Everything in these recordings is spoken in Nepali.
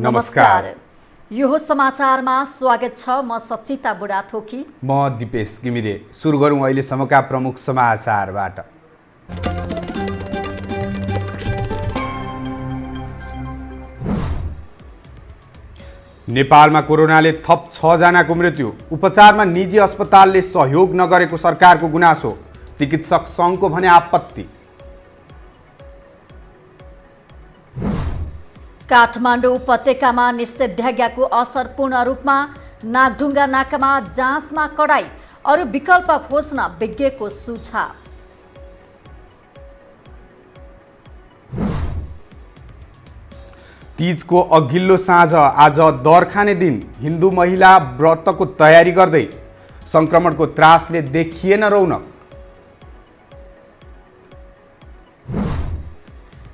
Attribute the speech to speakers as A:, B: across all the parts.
A: नमस्कार। यो समाचारमा स्वागत छ। म सचिता बुढाथोकी।
B: म दिपेश घिमिरे। सुरु गरौँ अहिलेसम्मका प्रमुख समाचारबाट। नेपालमा कोरोनाले थप 6 जनाको मृत्यु। उपचारमा निजी अस्पतालले सहयोग नगरेको सरकारको गुनासो। चिकित्सक सङ्घको भने आपत्ति।
A: काठमाडौँ उपत्यकामा निषेधाज्ञाको असर पूर्ण रूपमा। नागढुङ्गा नाकामा जाँचमा कडाई। अरू विकल्प खोज्न विज्ञको सुझाव।
B: तीजको अघिल्लो साँझ आज दर खाने दिन। हिन्दू महिला व्रतको तयारी गर्दै। संक्रमणको त्रासले देखिएन रौनक।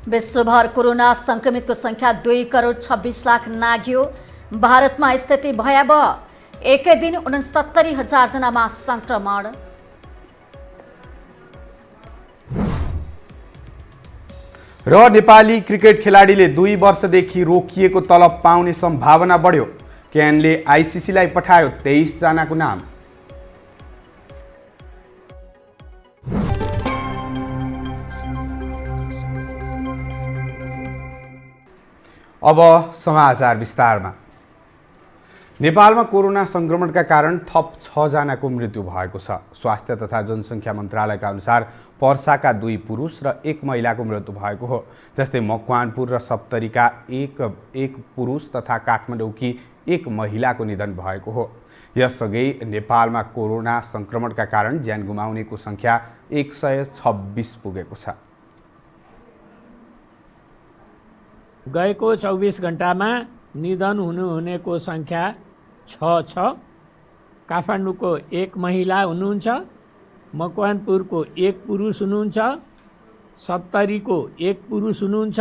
A: विश्वभर कोरोना संक्रमितको संख्या 2 करोड 26 लाख नाघ्यो। भारतमा स्थिति भयावह। एकै दिन 69,000 जनामा संक्रमण।
B: र नेपाली क्रिकेट खेलाडीले 2 वर्षदेखि रोकिएको तलब पाउने सम्भावना बढ्यो। क्यानले आइसिसीलाई पठायो 23 जनाको नाम। अब समाचार विस्तारमा। नेपालमा कोरोना संक्रमणका कारण थप 6 जनाको मृत्यु भएको छ। स्वास्थ्य तथा जनसङ्ख्या मन्त्रालयका अनुसार पर्साका 2 पुरुष र 1 महिलाको मृत्यु भएको हो। जस्तै मकवानपुर र सप्तरीका एक पुरुष तथा काठमाडौँकी 1 महिलाको निधन भएको हो। यसअघि नेपालमा कोरोना संक्रमणका कारण ज्यान गुमाउनेको संख्या 126 पुगेको छ।
C: गएको 24 घण्टामा निधन हुनेको संख्या 6 छ। काठमाडौँको 1 महिला हुनुहुन्छ, मकवानपुरको 1 पुरुष हुनुहुन्छ, सप्तरीको 1 पुरुष हुनुहुन्छ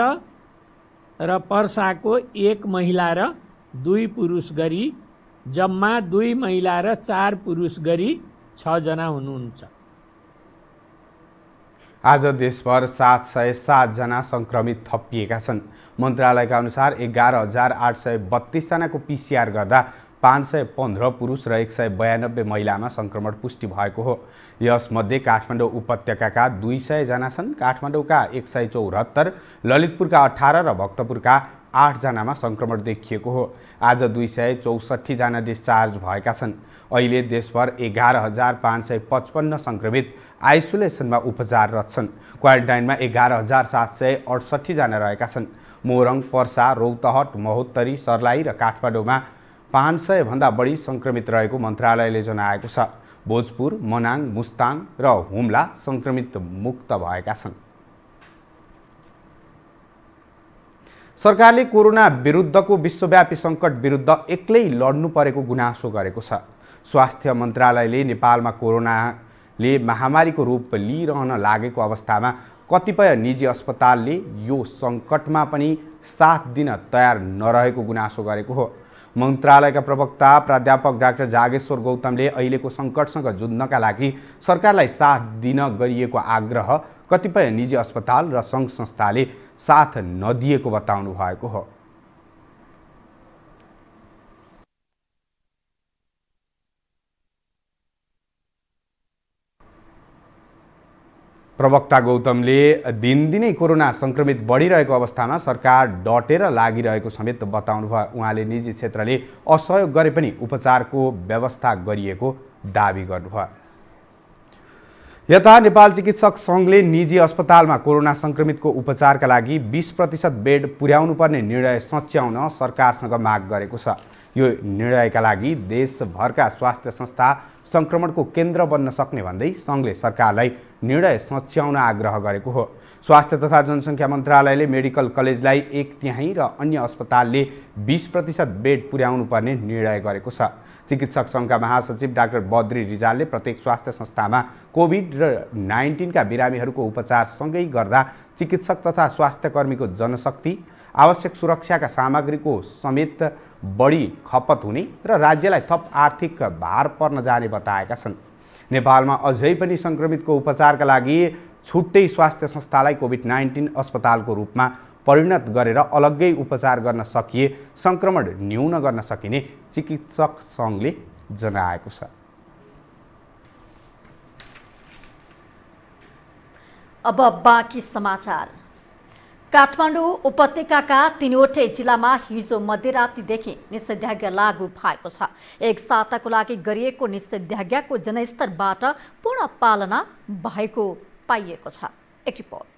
C: र पर्साको 1 महिला र 2 पुरुष गरी जम्मा 2 महिला र 4 पुरुष गरी 6 जना हुनुहुन्छ।
B: आज देशभर 707 जना संक्रमित थपिएका छन्। मन्त्रालयका अनुसार 11,832 जनाको पिसिआर गर्दा 515 पुरुष र 192 महिलामा संक्रमण पुष्टि भएको हो। यसमध्ये काठमाडौँ उपत्यकाका 200 जना छन्। काठमाडौँका 174, ललितपुरका 18 र भक्तपुरका 8 जनामा संक्रमण देखिएको हो। आज 264 जना डिस्चार्ज भएका छन्। अहिले देशभर 11,555 संक्रमित आइसोलेसनमा उपचाररत छन्। क्वारेन्टाइनमा 11,768 जना रहेका छन्। मोरङ, पर्सा, रौतहट, महोत्तरी, सर्लाही र काठमाडौँमा 500 भन्दा बढी संक्रमित रहेको मन्त्रालयले जनाएको छ। भोजपुर, मनाङ, मुस्ताङ र हुम्ला संक्रमित मुक्त भएका छन्। सरकारले कोरोना विरुद्धको विश्वव्यापी सङ्कट विरुद्ध एक्लै लड्नु परेको गुनासो गरेको छ। स्वास्थ्य मन्त्रालयले नेपालमा कोरोनाले महामारीको रूप लिइरहन लागेको अवस्थामा कतिपय निजी अस्पतालले यो सङ्कटमा पनि साथ दिन तयार नरहेको गुनासो गरेको हो। मन्त्रालयका प्रवक्ता प्राध्यापक डाक्टर जागेश्वर गौतमले अहिलेको सङ्कटसँग जुझ्नका लागि सरकारलाई साथ दिन गरिएको आग्रह कतिपय निजी अस्पताल र सङ्घ संस्थाले साथ नदिएको बताउनु भएको हो। प्रवक्ता गौतमले दिनदिनै कोरोना संक्रमित बढिरहेको अवस्थामा सरकार डटेर लागिरहेको समेत बताउनु भयो। उहाँले निजी क्षेत्रले असहयोग गरे पनि उपचारको व्यवस्था गरिएको दाबी गर्नुभयो। यता नेपाल चिकित्सक सङ्घले निजी अस्पतालमा कोरोना संक्रमितको उपचारका लागि 20% बेड पुर्याउनुपर्ने निर्णय सच्याउन सरकारसँग माग गरेको छ। यो निर्णयका लागि देशभरका स्वास्थ्य संस्था संक्रमणको केन्द्र बन्न सक्ने भन्दै सङ्घले सरकारलाई निर्णय सच्याउन आग्रह गरेको हो। स्वास्थ्य तथा जनसङ्ख्या मन्त्रालयले मेडिकल कलेजलाई 1/3 र अन्य अस्पतालले 20% बेड पुर्याउनुपर्ने निर्णय गरेको छ। चिकित्सक सङ्घका महासचिव डाक्टर बद्री रिजालले प्रत्येक स्वास्थ्य संस्थामा कोभिड-19 का बिरामीहरूको उपचारसँगै गर्दा चिकित्सक तथा स्वास्थ्यकर्मीको जनशक्ति, आवश्यक सुरक्षाका सामग्रीको समेत बढी खपत हुने र राज्यलाई थप आर्थिक भार पर्न जाने बताएका छन्। नेपालमा अझै पनि संक्रमितको उपचारका लागि छुट्टै स्वास्थ्य संस्थालाई कोभिड-19 अस्पतालको रूपमा परिणत गरेर अलग्गै उपचार गर्न सकिए सङ्क्रमण न्यून गर्न सकिने चिकित्सक सङ्घले जनाएको छ।
A: अब बाँकी समाचार। काठमाडौँ उपत्यकाका 3वटै जिल्लामा हिजो मध्यरातदेखि निषेधाज्ञा लागू भएको छ। एक साताको लागि गरिएको निषेधाज्ञाको जनस्तरबाट पूर्ण पालना भएको पाइएको छ। एक रिपोर्ट।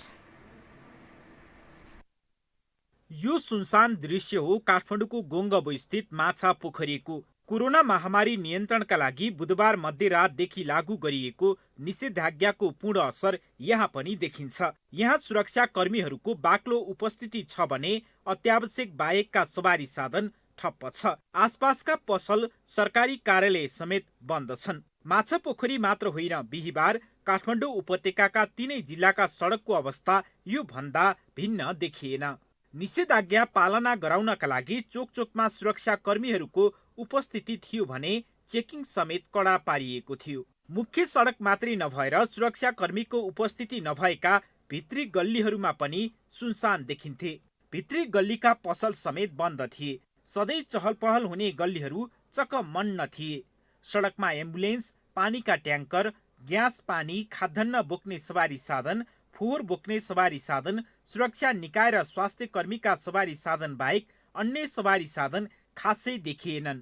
D: यो सुनसान दृश्य हो काठमाडौँको गोङ्गबो स्थित माछा पोखरीको। कोरोना महामारी नियन्त्रणका लागि बुधबार मध्यरातदेखि लागू गरिएको निषेधाज्ञाको पूर्ण असर यहाँ पनि देखिन्छ। यहाँ सुरक्षा कर्मीहरूको बाक्लो उपस्थिति छ भने अत्यावश्यक बाहेकका सवारी साधन ठप्प छ। आसपासका पसल, सरकारी कार्यालय समेत बन्द छन्। माछा पोखरी मात्र होइन, बिहिबार काठमाडौँ उपत्यकाका 3 जिल्लाका सडकको अवस्था यो भन्दा भिन्न देखिएन। निषेधाज्ञा पालना गराउनका लागि चोक चोकमा सुरक्षा कर्मीहरूको उपस्थिति थियो भने चेकिङ समेत कडा पारिएको थियो। मुख्य सडक मात्रै नभएर सुरक्षा कर्मीको उपस्थिति नभएका भित्री गल्लीहरूमा पनि सुनसान देखिन्थे। भित्री गल्लीका पसल समेत बन्द थिए। सधैँ चहल पहल हुने गल्लीहरू चकमन्न थिए। सडकमा एम्बुलेन्स, पानीका ट्याङ्कर, ग्यास पानी, खाद्यान्न बोक्ने सवारी साधन, फोहोर बोक्ने सवारी साधन, सुरक्षा निकाय र स्वास्थ्य कर्मीका सवारी साधन बाहेक अन्य सवारी साधन खासै देखिएनन्।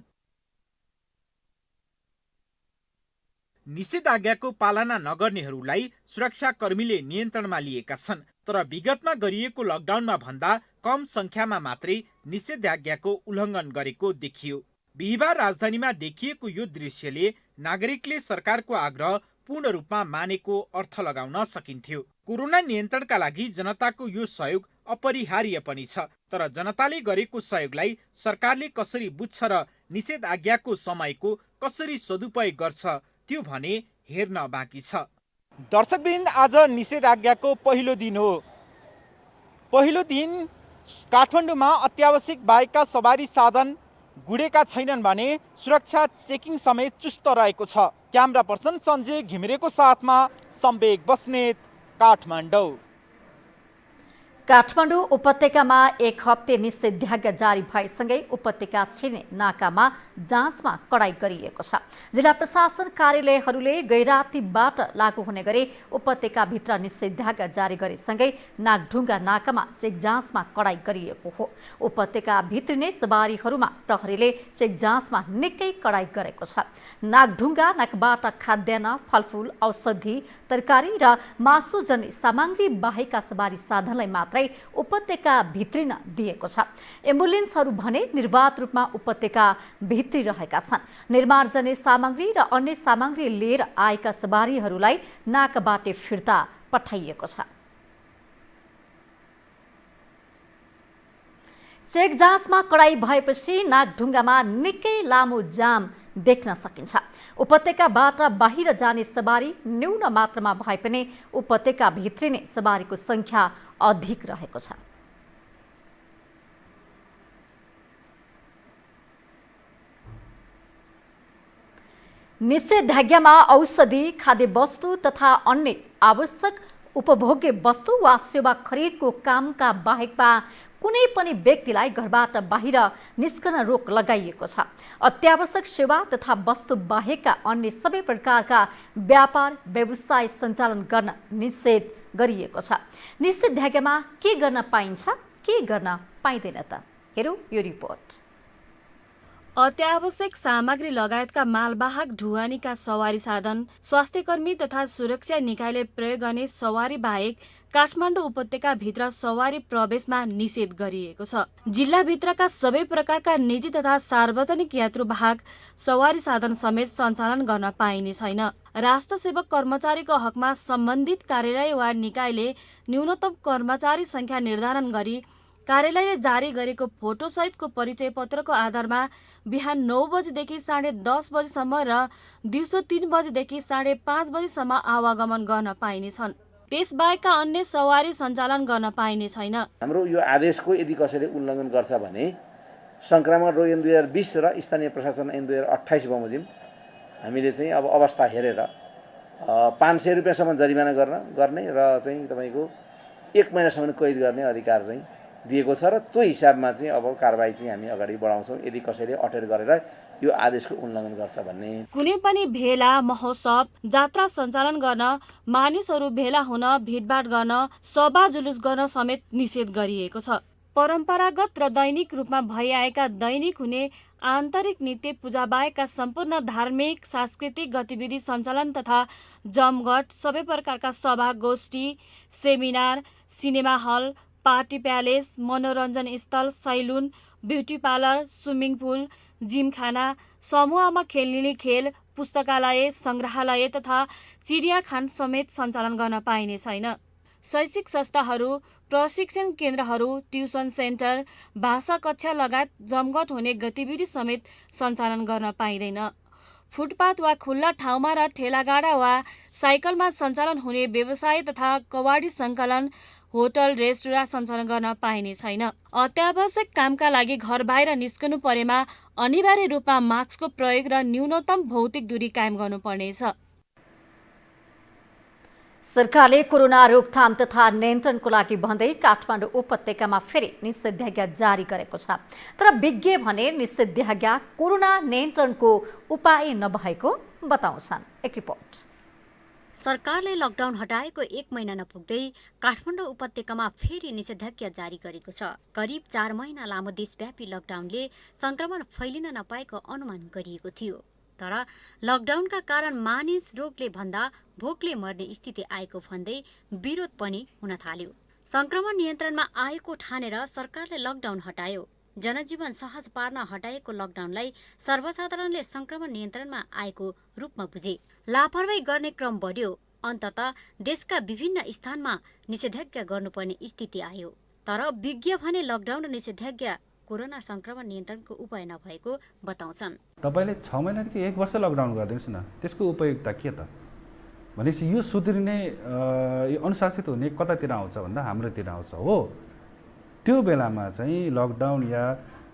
D: निषेधाज्ञाको पालना नगर्नेहरूलाई सुरक्षा कर्मीले नियन्त्रणमा लिएका छन्, तर विगतमा गरिएको लकडाउनमा भन्दा कम संख्यामा मात्रै निषेधाज्ञाको उल्लङ्घन गरेको देखियो। बिहिबार राजधानीमा देखिएको यो दृश्यले नागरिकले सरकारको आग्रह पूर्ण रूपमा मानेको अर्थ लगाउन सकिन्थ्यो। कोरोना नियन्त्रणका लागि जनताको यो सहयोग अपरिहार्य पनि छ, तर जनताले गरेको सहयोगलाई सरकारले कसरी बुझ्छ र निषेधाज्ञाको समयको कसरी सदुपयोग गर्छ त्यो भने हेर्न बाँकी छ। दर्शकवृन्द, आज निषेधाज्ञाको पहिलो दिन हो। पहिलो दिन काठमाडौँमा अत्यावश्यक बाहेकका सवारी साधन गुडेका छैनन् भने सुरक्षा चेकिङ समेत चुस्त रहेको छ। क्यामेरा पर्सन सञ्जय घिमिरेको साथमा सम्वेक बस्नेत, काठमाडौँ।
A: काठमाडौँ उपत्यकामा एक हप्ते निषेधाज्ञा जारी भएसँगै उपत्यका छिर्ने नाकामा जाँचमा कडाई गरिएको छ। जिल्ला प्रशासन कार्यालयहरूले गैरातीबाट लागू हुने गरी उपत्यकाभित्र निषेधाज्ञा जारी गरेसँगै नागढुङ्गा नाकामा चेक जाँचमा कडाई गरिएको हो। उपत्यका भित्रिने सवारीहरूमा प्रहरीले चेक जाँचमा निकै कडाई गरेको छ। नागढुङ्गा नाकबाट खाद्यान्न, फलफुल, औषधि, तरकारी र मासुजन्य सामग्री बाहेकका सवारी साधनलाई मात्रै उपत्यका भित्रिन दिएको छ। एम्बुलेन्सहरू भने निर्वाध रूपमा उपत्यका भित्री रहेका छन्। निर्माणजन्य सामग्री र अन्य सामग्री लिएर आएका सवारीहरूलाई नाकाबाटै फिर्ता पठाइएको छ। चेक जाँचमा कडाई भएपछि नागढुङ्गामा निकै लामो जाम देख्न सकिन्छ। उपत्यकाबाट बाहिर जाने सवारी न्यून मात्रामा भए पनि उपत्यका भित्रिने सवारीको संख्या अधिक रहेको छ। निषेधाज्ञामा औषधि, खाद्य वस्तु तथा अन्य आवश्यक उपभोग्य वस्तु वा सेवा खरिदको कामका बाहेकमा कुनै पनि व्यक्तिलाई घरबाट बाहिर निस्कन रोक लगाइएको छ। अत्यावश्यक सेवा तथा वस्तु बाहेकका अन्य सबै प्रकारका व्यापार व्यवसाय सञ्चालन गर्न निषेध गरिएको छ। निषेधाज्ञामा के गर्न पाइन्छ, के गर्न पाइँदैन त? हेरौँ यो रिपोर्ट।
E: अत्यावश्यक सामग्री लगायतका मालवाहक ढुवानीका सवारी साधन, स्वास्थ्यकर्मी तथा सुरक्षा निकायले प्रयोग गर्ने सवारी बाहेक काठमाडौँ उपत्यकाभित्र सवारी प्रवेशमा निषेध गरिएको छ। जिल्लाभित्रका सबै प्रकारका निजी तथा सार्वजनिक यात्रुवाहक सवारी साधन समेत सञ्चालन गर्न पाइने छैन। राष्ट्र सेवक कर्मचारीको हकमा सम्बन्धित कार्यालय वा निकायले न्यूनतम कर्मचारी संख्या निर्धारण गरी कार्यालयले जारी गरेको फोटो सहितको परिचय पत्रको आधारमा बिहान 9 बजेदेखि 10:30 बजेसम्म र दिउँसो 3 बजेदेखि 5:30 बजेसम्म आवागमन गर्न पाइनेछन्। त्यसबाहेकका अन्य सवारी सञ्चालन गर्न पाइने छैन।
F: हाम्रो यो आदेशको यदि कसैले उल्लङ्घन गर्छ भने संक्रामक रोग ऐन 2020 र स्थानीय प्रशासन ऐन 2028 बमोजिम हामीले चाहिँ अब अवस्था हेरेर 500 रुपियाँसम्म जरिमाना गर्ने र चाहिँ तपाईँको 1 महिनासम्म कैद गर्ने अधिकार चाहिँ दिएको छ र त्यो हिसाबमा चाहिँ अब कारबाही चाहिँ हामी अगाडि बढाउँछौँ यदि कसैले अटेर गरेर यो आदेशको उल्लङ्घन गर्छ भन्ने।
E: कुनै पनि भेला, महोत्सव, जात्रा सञ्चालन गर्न, मानिसहरू भेला हुन, भिडभाड गर्न, सभा जुलुस गर्न समेत निषेध गरिएको छ। परम्परागत र दैनिक रूपमा भइआएका दैनिक हुने आन्तरिक नित्य पूजाबाहेकका सम्पूर्ण धार्मिक सांस्कृतिक गतिविधि सञ्चालन तथा जमघट, सबै प्रकारका सभा, गोष्ठी, seminar, cinema hall, party palace, मनोरञ्जन स्थल, salon, beauty parlour, swimming pool, gymkhana, समूहमा खेलिने खेल, पुस्तकालय, सङ्ग्रहालय तथा चिडियाखाना समेत सञ्चालन गर्न पाइने छैन। शैक्षिक संस्थाहरू, प्रशिक्षण केन्द्रहरू, ट्युसन सेन्टर, भाषा कक्षा लगायत जमघट हुने गतिविधि समेत सञ्चालन गर्न पाइँदैन। फुटपाथ वा खुल्ला ठाउँमा र ठेलागाडा वा साइकलमा सञ्चालन हुने व्यवसाय तथा कवाडी सङ्कलन, होटल, रेस्टुरेन्ट सञ्चालन गर्न पाइने छैन। अत्यावश्यक कामका लागि घर बाहिर निस्कनु परेमा अनिवार्य रूपमा मास्कको प्रयोग र न्यूनतम भौतिक दूरी कायम गर्नुपर्नेछ।
A: सरकारले कोरोना रोकथाम तथा नियन्त्रणको लागि भन्दै काठमाडौँ उपत्यकामा फेरि निषेधाज्ञा जारी गरेको छ। तर विज्ञ भने निषेधाज्ञा कोरोना नियन्त्रणको उपाय नभएको बताउँछन्। एक रिपोर्ट।
G: सरकारले लकडाउन हटाएको 1 महिना नपुग्दै काठमाडौँ उपत्यकामा फेरि निषेधाज्ञा जारी गरेको छ। करिब 4 महिना लामो देशव्यापी लकडाउनले संक्रमण फैलिन नपाएको अनुमान गरिएको थियो। तर लकडाउनका कारण मानिस रोगले भन्दा भोकले मर्ने स्थिति आएको भन्दै विरोध पनि हुन थाल्यो। संक्रमण नियन्त्रणमा आएको ठानेर सरकारले लकडाउन हटायो। जनजीवन सहज पार्न हटाएको लकडाउनलाई सर्वसाधारणले संक्रमण नियन्त्रणमा आएको रूपमा बुझे। लापरवाही गर्ने क्रम बढ्यो। अन्ततः देशका विभिन्न स्थानमा निषेधाज्ञा गर्नुपर्ने स्थिति आयो। तर विज्ञ भने लकडाउन र निषेधाज्ञा कोरोना संक्रमण नियन्त्रणको उपाय नभएको बताउँछन्।
H: तपाईले 6 महिनादेखि 1 वर्ष लकडाउन गरिदिनुहोस् न, त्यसको उपयोगिता के त? भनेपछि यो सुध्रिने अनुशासित हुने कतातिर आउँछ भन्दा हाम्रोतिर आउँछ हो। त्यो बेलामा चाहिँ लकडाउन या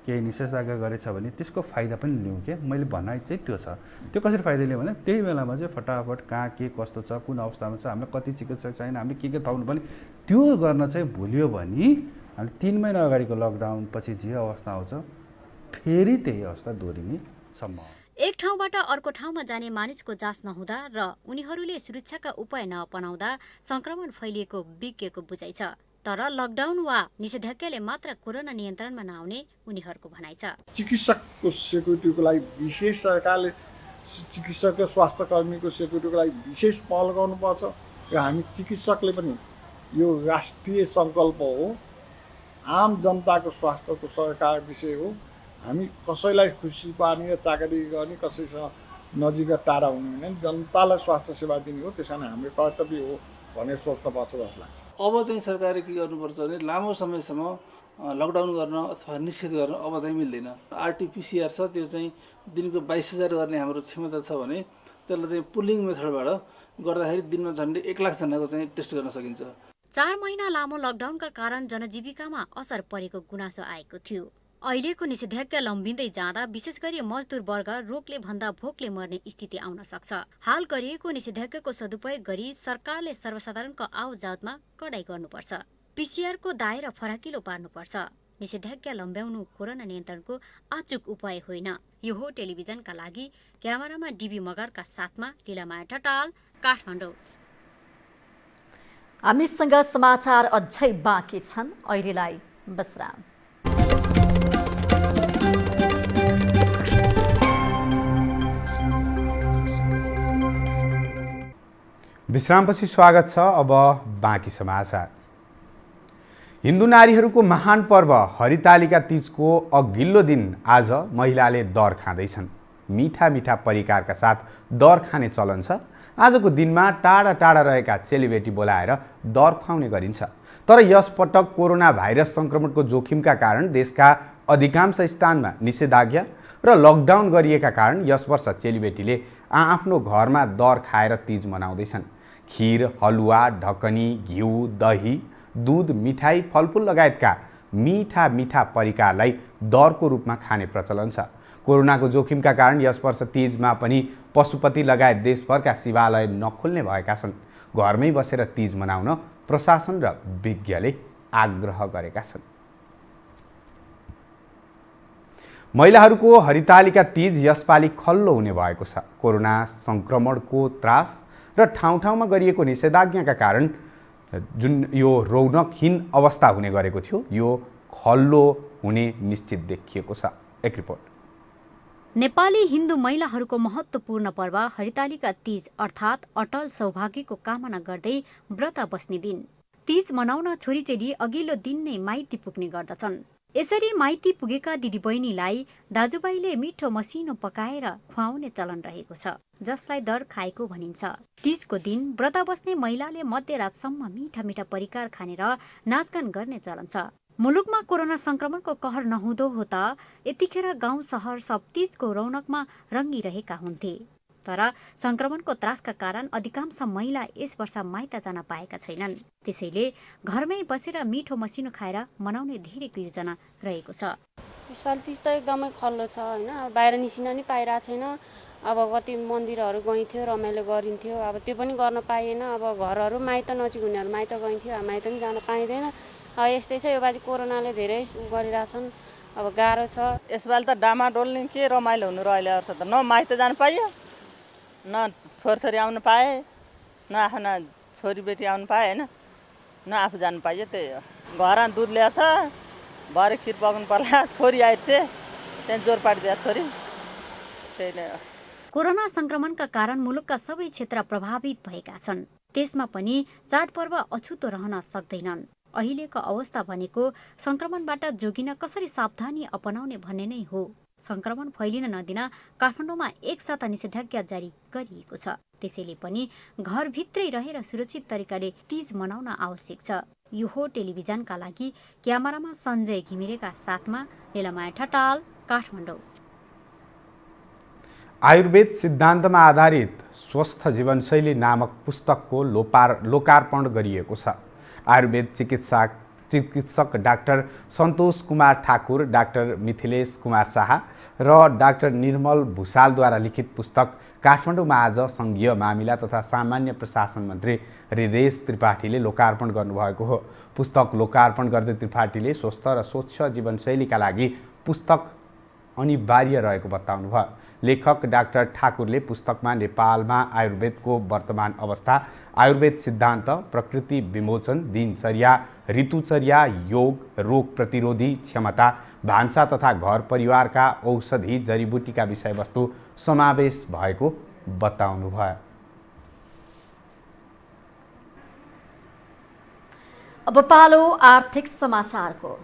H: केही निषेधाज्ञा गरेछ भने त्यसको फाइदा पनि लिउँ के मैले भनाइ चाहिँ त्यो छ। त्यो कसरी फाइदा लियो भने त्यही बेलामा चाहिँ फटाफट कहाँ के कस्तो छ, कुन अवस्थामा छ, हामीलाई कति चिकित्सक चाहिने, हामीले के थाउनु पनि त्यो गर्न चाहिँ भुल्यो भने अनि 3 महिना अगाडिको लकडाउन पछि जे अवस्था आउँछ फेरि त्यही अवस्था दोहोरिने सम्भावना।
G: एक ठाउँबाट अर्को ठाउँमा जाने मानिसको जाँच नहुँदा र उनीहरूले सुरक्षाका उपाय नअपनाउँदा संक्रमण फैलिएको विज्ञको बुझाइ छ। तर लकडाउन वा निषेधाज्ञाले मात्र कोरोना नियन्त्रणमा नआउने उनीहरूको भनाइ छ।
I: चिकित्सकको सेक्युरिटीको लागि विशेष सरकारले चिकित्सक र स्वास्थ्य कर्मीको सेक्युरिटीको लागि विशेष पहल गर्नुपर्छ। र हामी चिकित्सकले पनि यो राष्ट्रिय सङ्कल्प हो, आम जनताको स्वास्थ्यको सरकार विषय हो। हामी कसैलाई खुसी पार्ने या चाकरी गर्ने, कसैसँग नजिक टाढा हुने होइन, जनतालाई स्वास्थ्य सेवा दिने हो। त्यस कारण हाम्रो कर्तव्य हो भनेर सोच्नुपर्छ जस्तो लाग्छ।
J: अब चाहिँ सरकारले के गर्नुपर्छ भने लामो समयसम्म लकडाउन गर्न अथवा निषेध गर्न अब चाहिँ मिल्दैन। आरटीपीसीआर छ, त्यो चाहिँ दिनको 22,000 गर्ने हाम्रो क्षमता छ भने त्यसलाई चाहिँ पुलिङ मेथडबाट गर्दाखेरि दिनमा झन्डै 1 लाख जनाको चाहिँ टेस्ट गर्न सकिन्छ।
G: 4 महिना लामो लकडाउनका कारण जनजीविकामा असर परेको गुनासो आएको थियो। अहिलेको निषेधाज्ञा लम्बिँदै जाँदा विशेष गरी मजदुर वर्ग रोगले भन्दा भोकले मर्ने स्थिति आउन सक्छ। हाल गरिएको निषेधाज्ञाको सदुपयोग गरी सरकारले सर्वसाधारणको आवतजावतमा कडाई गर्नुपर्छ। पीसीआरको दायरा फराकिलो पार्नुपर्छ। निषेधाज्ञा लम्ब्याउनु कोरोना नियन्त्रणको अचूक उपाय होइन। यो हो टेलिभिजनका लागि क्यामेरामा डीबी मगरका साथमा लीलामाया ठटाल, काठमाडौँ।
A: हामीसँग समाचार अझै बाँकी छन्, अहिलेलाई विश्राम।
B: विश्रामपछि स्वागत छ। अब बाँकी समाचार। हिन्दू नारीहरूको महान पर्व हरितालिका तीजको अघिल्लो दिन आज महिलाले दर खाँदैछन्। मिठा मिठा परिकारका साथ दर खाने चलन छ। आजको दिनमा टाढा टाढा रहेका चेलीबेटी बोलाएर दर खुवाउने गरिन्छ। तर यसपटक कोरोना भाइरस संक्रमणको जोखिमका कारण देशका अधिकांश स्थानमा निषेधाज्ञा र लकडाउन गरिएका कारण यस वर्ष चेलीबेटीले आआफ्नो घरमा दर खाएर तीज मनाउँदैछन्। खिर, हलुवा, ढकनी, घिउ, दही, दूध, मिठाई, फलफुल लगायतका मिठा मिठा परिकारलाई दरको रूपमा खाने प्रचलन छ। कोरोनाको जोखिमका कारण यस वर्ष तीजमा पनि पशुपति लगायत देशभरका शिवालय नखोल्ने भएका छन्। घरमै बसेर तीज मनाउन प्रशासन र विज्ञले आग्रह गरेका छन्। महिलाहरूको हरितालिका तीज यसपालि खल्लो हुने भएको छ। कोरोना संक्रमणको त्रास र ठाउँ ठाउँमा गरिएको निषेधाज्ञाका कारण जुन यो रौनकहीन अवस्था हुने गरेको थियो यो खल्लो हुने निश्चित देखिएको छ। एक रिपोर्ट।
G: नेपाली हिन्दू महिलाहरूको महत्त्वपूर्ण पर्व हरितालिका तीज अर्थात् अटल सौभाग्यको कामना गर्दै व्रत बस्ने दिन। तीज मनाउन छोरीचेली अघिल्लो दिन नै माइती पुग्ने गर्दछन्। यसरी माइती पुगेका दिदीबहिनीलाई दाजुभाइले मिठो मसिनो पकाएर खुवाउने चलन रहेको छ, जसलाई दर खाएको भनिन्छ। तीजको दिन व्रत बस्ने महिलाले मध्यरातसम्म मिठा मिठा परिकार खानेर नाचगान गर्ने चलन छ। मुलुकमा कोरोना संक्रमणको कहर नहुँदो हो त यतिखेर गाउँ सहर सब तीजको रौनकमा रङ्गिरहेका हुन्थे। तर संक्रमणको त्रासका कारण अधिकांश महिला यस वर्ष माइत जान पाएका छैनन्। त्यसैले घरमै बसेर मिठो मसिनो खाएर मनाउने धेरैको योजना रहेको छ।
K: यसपालि तीज त एकदमै खल्लो छ होइन। अब बाहिर निस्किन नि पाइरहेको छैन। अब कति मन्दिरहरू गइन्थ्यो, रमाइलो गरिन्थ्यो, अब त्यो पनि गर्न पाइएन। अब घरहरू माइत नजिक हुनेहरू माइत गइन्थ्यो, अब माइत पनि जान पाइँदैन। अब यस्तै छ, यो बाजी कोरोनाले धेरै गरिरहेछन्, अब गाह्रो छ।
L: यसपालि त डामाडोल नि के रमाइलो हुनु र अहिले वर्ष त न माइत जान पाइयो, न छोरछोरी आउनु पाए, न आफ्ना छोरीबेटी आउनु पाए होइन, न आफू जानु पाइयो। त्यही हो, घरमा दुध ल्याएछ, भरे खिर पकाउनु पर्ला, छोरी आइछ त्यहाँ जोर पाडिदिया छोरी, त्यही नै हो।
G: कोरोना संक्रमणका कारण मुलुकका सबै क्षेत्र प्रभावित भएका छन्। त्यसमा पनि चाडपर्व अछुतो रहन सक्दैनन्। अहिलेको अवस्था भनेको संक्रमणबाट जोगिन कसरी सावधानी अपनाउने भन्ने नै हो। संक्रमण फैलिन नदिन काठमाडौँमा एक साता निषेधाज्ञा जारी गरिएको छ। त्यसैले पनि घरभित्रै रहेर सुरक्षित तरिकाले तीज मनाउन आवश्यक छ। यो हो टेलिभिजनका लागि क्यामेरामा सञ्जय घिमिरेका साथमा लीलामाया ठटाल, काठमाडौँ।
B: आयुर्वेद सिद्धान्तमा आधारित स्वस्थ जीवनशैली नामक पुस्तकको लोकार्पण गरिएको छ। आयुर्वेद चिकित्सक डाक्टर सन्तोष कुमार ठाकुर, डाक्टर मिथिलेश कुमार शाह र डाक्टर निर्मल भुषालद्वारा लिखित पुस्तक काठमाडौँमा आज सङ्घीय मामिला तथा सामान्य प्रशासन मन्त्री हृदेश त्रिपाठीले लोकार्पण गर्नुभएको हो। पुस्तक लोकार्पण गर्दै त्रिपाठीले स्वस्थ र स्वच्छ जीवनशैलीका लागि पुस्तक अनिवार्य रहेको बताउनुभयो। लेखक डाक्टर ठाकुरले पुस्तकमा नेपालमा आयुर्वेदको वर्तमान अवस्था, आयुर्वेद सिद्धान्त, प्रकृति विमोचन, दिनचर्या, ऋतुचर्या, योग, रोग प्रतिरोधी क्षमता, भान्सा तथा घर परिवारका औषधि जडीबुटीका विषयवस्तु समावेश भएको बताउनुभयो।
A: अब पालो आर्थिक समाचारको।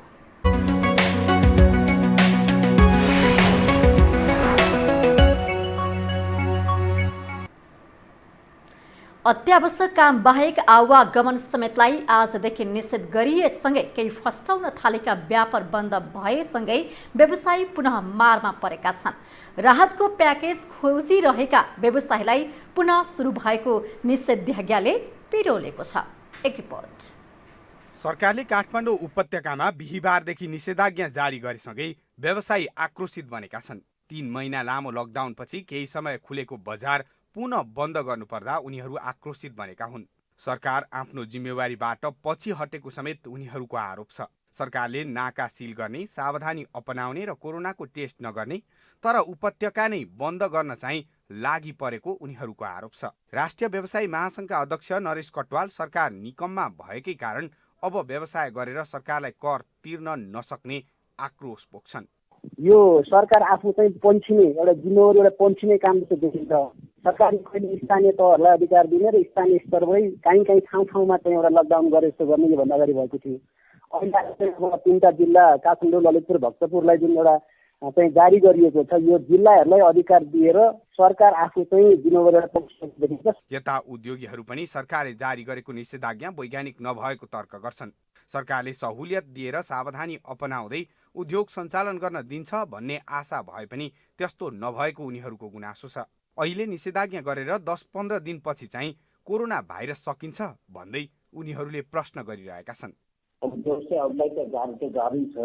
A: अत्यावश्यक काम बाहेक आवागमन समेतलाई आजदेखि निषेध गरिएसँगै केही फस्टाउन थालेका व्यापार बन्द भएसँगै व्यवसायी पुनः मारमा परेका छन्। राहतको प्याकेज खोजिरहेका व्यवसायीलाई पुनः सुरु भएको निषेधाज्ञाले पिरोलेको छ। एक रिपोर्ट।
D: सरकारले काठमाडौँ उपत्यकामा बिहिबारदेखि निषेधाज्ञा जारी गरेसँगै व्यवसायी आक्रोशित बनेका छन्। 3 महिना लामो लकडाउनपछि केही समय खुलेको बजार पुनः बन्द गर्नुपर्दा उनीहरू आक्रोशित बनेका हुन्। सरकार आफ्नो जिम्मेवारीबाट पछि हटेको समेत उनीहरूको आरोप छ। सरकारले नाका सिल गर्ने, सावधानी अपनाउने र कोरोनाको टेस्ट नगर्ने, तर उपत्यका नै बन्द गर्न चाहिँ लागि परेको उनीहरूको आरोप छ। राष्ट्रिय व्यवसायी महासङ्घका अध्यक्ष नरेश कटवाल सरकार निकममा भएकै कारण अब व्यवसाय गरेर सरकारलाई कर तिर्न नसक्ने आक्रोश पोख्छन्।
M: यो सरकार आफू चाहिँ पन्छिने एउटा जिम्मेवारी एउटा पन्छिने काम जस्तो देखिन्छ। सरकारले कहिले स्थानीय तहहरूलाई अधिकार दिने र स्थानीय स्तरमै काहीँ ठाउँमा चाहिँ एउटा लकडाउन गरे जस्तो गर्ने योभन्दा अगाडि भएको थियो। अहिले चाहिँ अब 3टा जिल्ला काठमाडौँ, ललितपुर, भक्तपुरलाई जुन एउटा चाहिँ जारी गरिएको छ, यो जिल्लाहरूलाई अधिकार दिएर सरकार आफू चाहिँ जिम्मेवारी देखिन्छ।
D: यता उद्योगीहरू पनि सरकारले जारी गरेको निषेधाज्ञा वैज्ञानिक नभएको तर्क गर्छन्। सरकारले सहुलियत दिएर सावधानी अपनाउँदै उद्योग सञ्चालन गर्न दिन्छ भन्ने आशा भए पनि त्यस्तो नभएको उनीहरूको गुनासो छ। अहिले निषेधाज्ञा गरेर 10-15 दिनपछि चाहिँ कोरोना भाइरस सकिन्छ भन्दै उनीहरूले प्रश्न गरिरहेका छन्।
N: व्यवसायहरूलाई त गाह्रै छ,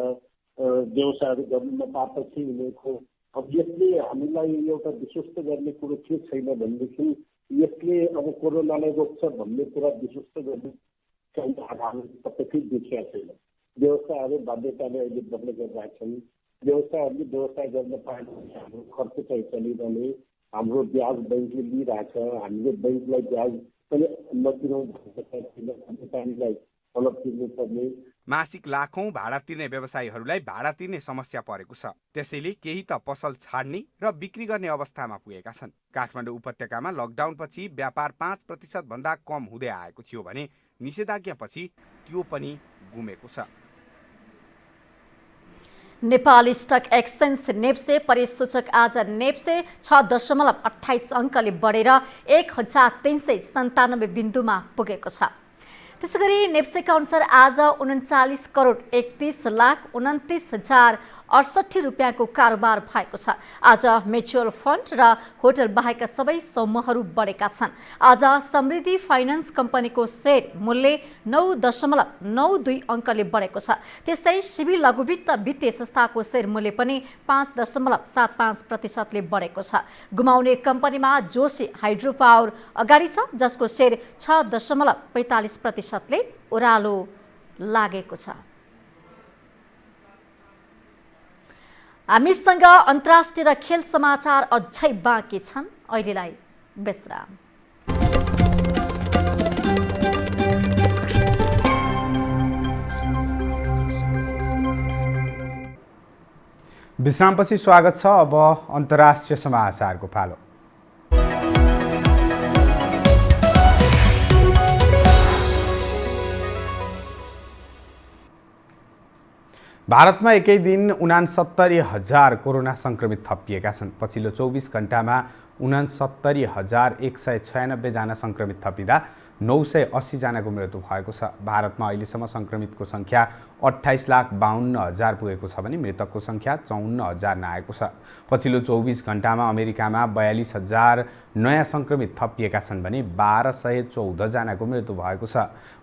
N: व्यवसायहरू गर्नु नपाएपछि उनीहरूको अब यसले हामीलाई एउटा विश्वस्त गर्ने कुरो के छैन भनेदेखि यसले अब कोरोनालाई रोक्छ भन्ने कुरा विश्वस्त गर्ने चाहिँ आधार पटकै देखिएको छैन। व्यवसायहरू बाध्यताले अहिले बन्द गरिरहेका छन्। व्यवसायहरूले व्यवसाय गर्न पाएन भने हाम्रो खर्च चाहिँ चलिरहने, हाम्रो ब्याज बैङ्कले लिइरहेछ, हामीले बैङ्कलाई ब्याज पनि नतिरौँ नेपालीलाई तलब तिर्नुपर्ने।
B: मासिक लाखौं भाडा तिर्ने व्यवसायीहरूलाई भाडा तिर्ने समस्या परेको छ। त्यसैले केही त पसल छाड्ने र बिक्री गर्ने अवस्थामा पुगेका छन्। काठमाडौँ उपत्यकामा लकडाउनपछि व्यापार 5% भन्दा कम हुँदै आएको थियो भने निषेधाज्ञापछि त्यो पनि गुमेको छ।
A: नेपाल स्टक एक्सचेन्ज नेप्से परिसूचक आज नेप्से 6.28 अङ्कले बढेर 1397 बिन्दुमा पुगेको छ। त्यसैगरी नेप्सेका अनुसार आज 39,31,29,068 रुपियाँको कारोबार भएको छ। आज म्युचुअल फन्ड र होटल बाहेकका सबै समूहहरू बढेका छन्। आज समृद्धि फाइनान्स कम्पनीको सेयर मूल्य 9.92 अङ्कले बढेको छ। त्यस्तै सिबी लघुवित्त वित्तीय संस्थाको सेयर मूल्य पनि 5.75% ले बढेको छ। गुमाउने कम्पनीमा जोशी हाइड्रो पावर अगाडि छ, जसको सेयर 6.45% ले ओह्रालो लागेको छ। हामीसँग अन्तर्राष्ट्रिय र खेल समाचार अझै बाँकी छन्। अहिलेलाई विश्राम।
B: विश्रामपछि स्वागत छ। अब अन्तर्राष्ट्रिय समाचारको पालो। भारतमा एकै दिन 69,000 कोरोना संक्रमित थपिएका छन्। पछिल्लो 24 घण्टामा 69,196 जना संक्रमित थपिँदा 980 जनाको मृत्यु भएको छ। भारतमा अहिलेसम्म संक्रमितको संख्या 28,52,000 पुगेको छ भने मृतकको संख्या 54,000 नआएको छ। पछिल्लो 24 घण्टामा अमेरिकामा 42,000 नयाँ संक्रमित थपिएका छन् भने 1,214 जनाको मृत्यु भएको छ।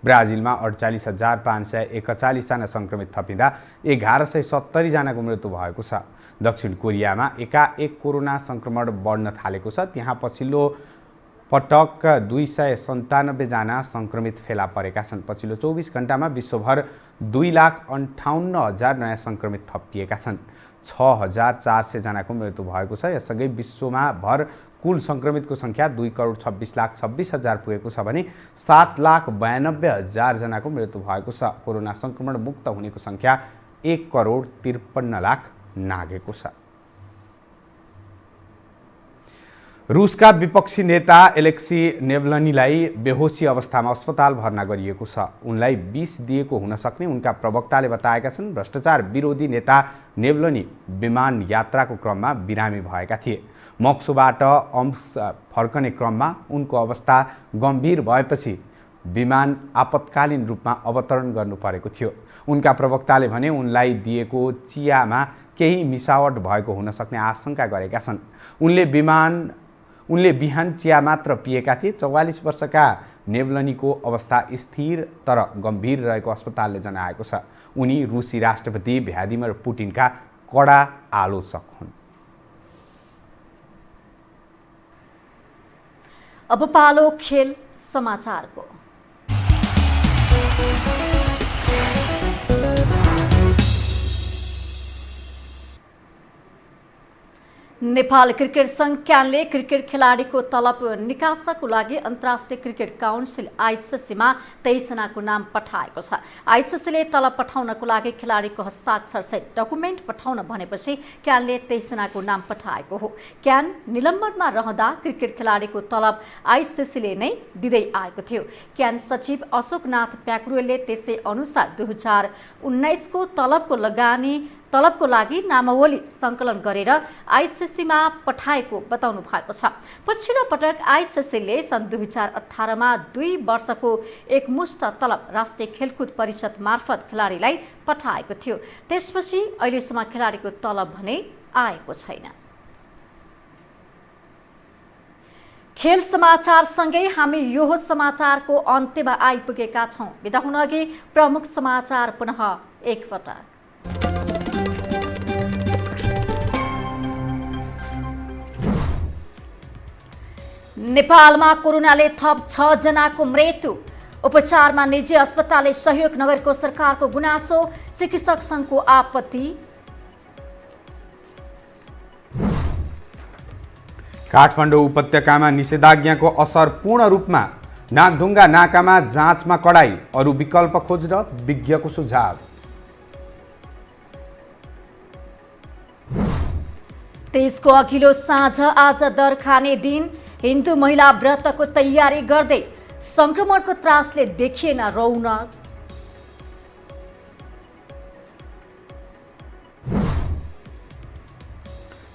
B: ब्राजिलमा 48,541 जना संक्रमित थपिँदा 1,170 जनाको मृत्यु भएको छ। दक्षिण कोरियामा एकाएक कोरोना संक्रमण बढ्न थालेको छ। त्यहाँ पछिल्लो पटक 297 जना संक्रमित फेला परेका छन्। पछिल्लो 24 घण्टामा विश्वभर 2,58,000 नयाँ संक्रमित थपिएका छन्। 6,400 जनाको मृत्यु भएको छ। यसअघि विश्वमा भर कुल संक्रमितको संख्या 2,26,26,000 पुगेको छ भने 7,92,000 जनाको मृत्यु भएको छ। कोरोना संक्रमण मुक्त हुनेको संख्या 1,53,00,000 नागेको छ। रुसका विपक्षी नेता एलेक्सी नेभलनीलाई बेहोसी अवस्थामा अस्पताल भर्ना गरिएको छ। उनलाई विष दिएको हुन सक्ने उनका प्रवक्ताले बताएका छन्। भ्रष्टाचार विरोधी नेता नेभलनी विमान यात्राको क्रममा बिरामी भएका थिए। मक्सोबाट अम्स फर्कने क्रममा उनको अवस्था गम्भीर भएपछि विमान आपतकालीन रूपमा अवतरण गर्नु परेको थियो। उनका प्रवक्ताले भने उनलाई दिएको चियामा केही मिसावट भएको हुन सक्ने आशंका गरेका छन्। उनले बिहान चिया मात्र पिएका थिए। 44 वर्षका नेभलनीको अवस्था स्थिर तर गम्भीर रहेको अस्पतालले जनाएको छ। उनी रुसी राष्ट्रपति भ्लादिमिर पुटिनका कडा आलोचक हुन्।
A: अब पालो खेल समाचारको। नेपाल क्रिकेट संघ क्यानले क्रिकेट खेलाडीको तलब निकासाको लागि अन्तर्राष्ट्रिय क्रिकेट काउन्सिल आइसिसीमा 23 जनाको नाम पठाएको छ। आइसिसीले तलब पठाउनको लागि खेलाडीको हस्ताक्षर सहित डकुमेन्ट पठाउन भनेपछि क्यानले 23 जनाको नाम पठाएको हो। क्यान निलम्बनमा रहँदा क्रिकेट खेलाडीको तलब आइसिसीले नै दिँदै आएको थियो। क्यान सचिव अशोकनाथ प्याकुरेलले त्यसै अनुसार 2019 को तलबको लागि नामावली सङ्कलन गरेर आइसिसीमा पठाएको बताउनु भएको छ। पछिल्लो पटक आइसिसीले सन् 2018 मा 2 वर्षको एकमुष्ट तलब राष्ट्रिय खेलकुद परिषद मार्फत खेलाडीलाई पठाएको थियो। त्यसपछि अहिलेसम्म खेलाडीको तलब भने आएको छैन। खेल समाचार सँगै हामी यो समाचारको अन्त्यमा आइपुगेका छौं। बिदा हुन अघि प्रमुख समाचार पुनः एकपटक। नेपालमा कोरोनाले थप 6 जनाको मृत्यु। उपचारमा निजी अस्पतालले सहयोग नगरेको सरकारको गुनासो, चिकित्सक संघको आपत्ति।
B: काठमाडौँ उपत्यकामा निषेधाज्ञाको असर पूर्ण रूपमा नागढुङ्गा नाकामा जाँचमा कडाई अरू विकल्प खोज्न विज्ञको सुझाव।
A: त्यसको अघिल्लो साँझ आज दर खाने दिन हिन्दू महिला व्रतको तयारी गर्दै संक्रमणको त्रासले देखिएन रौनक।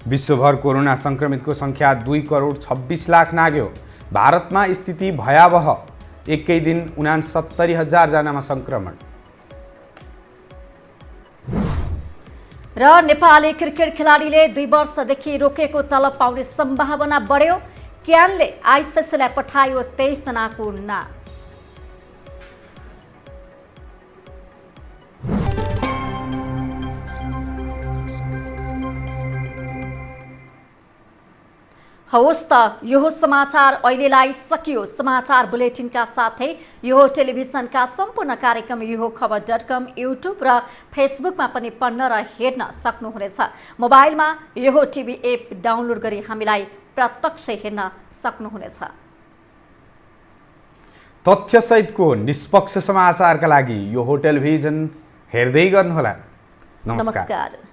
B: विश्वभर कोरोना संक्रमितको संख्या 2,26,00,000 नाग्यो। भारतमा स्थिति भयावह, एकै दिन 69,000 जनामा संक्रमण।
A: र नेपाली क्रिकेट खेलाडीले 2 वर्षदेखि रोकेको तलब पाउने सम्भावना बढ्यो। क्यानले आइसिसीलाई पठायो 23 जनाको नाम। हवस् त यो समाचार अहिलेलाई सकियो। समाचार बुलेटिनका साथै यो टेलिभिजनका सम्पूर्ण कार्यक्रम यो खबर.com, युट्युब र फेसबुकमा पनि पढ्न र हेर्न सक्नुहुनेछ। मोबाइलमा यो टिभी एप डाउनलोड गरी हामीलाई प्रत्यक्ष हेर्न सक्नुहुनेछ।
B: तथ्यसहितको निष्पक्ष समाचारका लागि यो टेलिभिजन हेर्दै गर्नुहोला। नमस्कार।